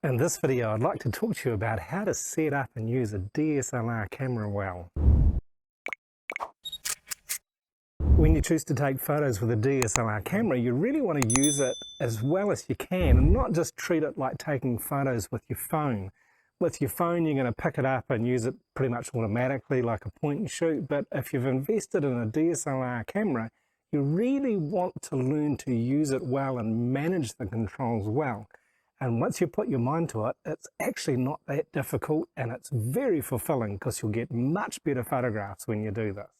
In this video, I'd like to talk to you about how to set up and use a DSLR camera well. When you choose to take photos with a DSLR camera, you really want to use it as well as you can and not just treat it like taking photos with your phone. With your phone, you're going to pick it up and use it pretty much automatically like a point and shoot, but if you've invested in a DSLR camera, you really want to learn to use it well and manage the controls well. And once you put your mind to it, it's actually not that difficult and it's very fulfilling because you'll get much better photographs when you do this.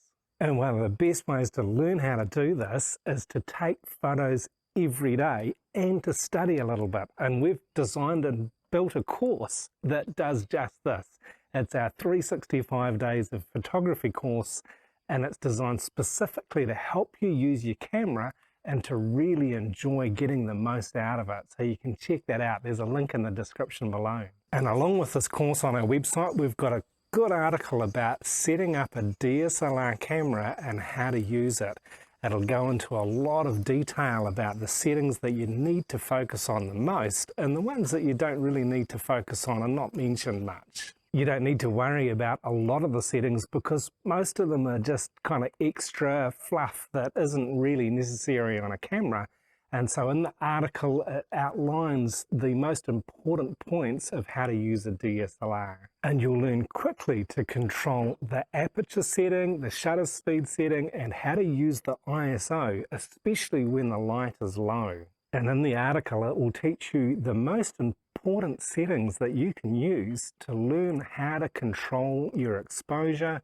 And one of the best ways to learn how to do this is to take photos every day and to study a little bit. And we've designed and built a course that does just this. It's our 365 Days of Photography course, and it's designed specifically to help you use your camera and to really enjoy getting the most out of it. So you can check that out. There's a link in the description below. And along with this course on our website, we've got a good article about setting up a DSLR camera and how to use it. It'll go into a lot of detail about the settings that you need to focus on the most, and the ones that you don't really need to focus on are not mentioned much. You don't need to worry about a lot of the settings because most of them are just kind of extra fluff that isn't really necessary on a camera. And so in the article, it outlines the most important points of how to use a DSLR. And you'll learn quickly to control the aperture setting, the shutter speed setting, and how to use the ISO, especially when the light is low. And in the article, it will teach you the most important settings that you can use to learn how to control your exposure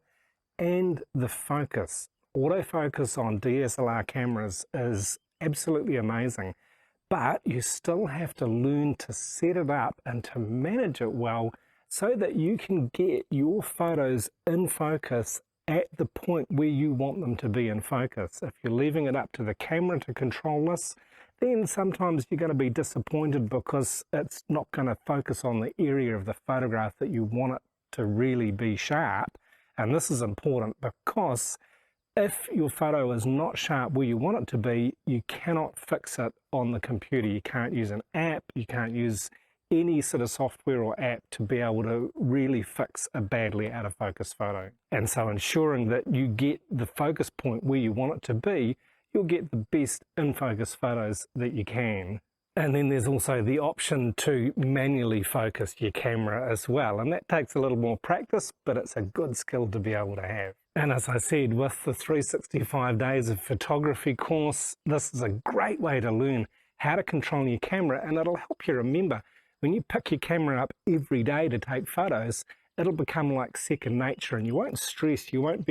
and the focus. Autofocus on DSLR cameras is absolutely amazing, but you still have to learn to set it up and to manage it well so that you can get your photos in focus at the point where you want them to be in focus. If you're leaving it up to the camera to control this, then sometimes you're going to be disappointed because it's not going to focus on the area of the photograph that you want it to really be sharp. And this is important because if your photo is not sharp where you want it to be, you cannot fix it on the computer. You can't use an app, you can't use any sort of software or app to be able to really fix a badly out of focus photo. And so ensuring that you get the focus point where you want it to be, you'll get the best in focus photos that you can. And then there's also the option to manually focus your camera as well. And that takes a little more practice, but it's a good skill to be able to have. And as I said, with the 365 Days of Photography course, this is a great way to learn how to control your camera, and it'll help you remember when you pick your camera up every day to take photos, it'll become like second nature and you won't stress, you won't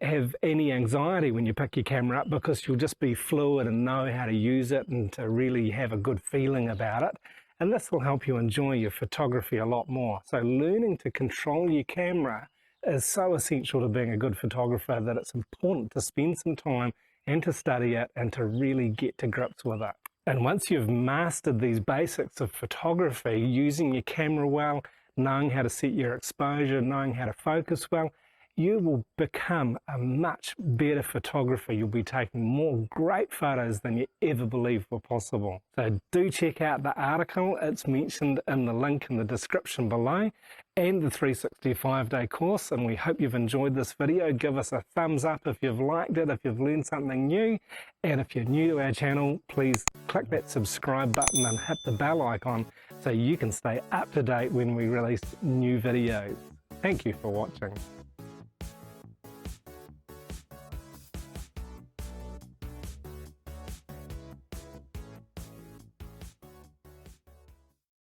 have any anxiety when you pick your camera up because you'll just be fluid and know how to use it and to really have a good feeling about it. And this will help you enjoy your photography a lot more. So learning to control your camera is so essential to being a good photographer that it's important to spend some time and to study it and to really get to grips with it. And once you've mastered these basics of photography, using your camera well, knowing how to set your exposure, knowing how to focus well, you will become a much better photographer. You'll be taking more great photos than you ever believed were possible. So do check out the article. It's mentioned in the link in the description below, and the 365-day course. And we hope you've enjoyed this video. Give us a thumbs up if you've liked it, if you've learned something new. And if you're new to our channel, please click that subscribe button and hit the bell icon so you can stay up to date when we release new videos. Thank you for watching.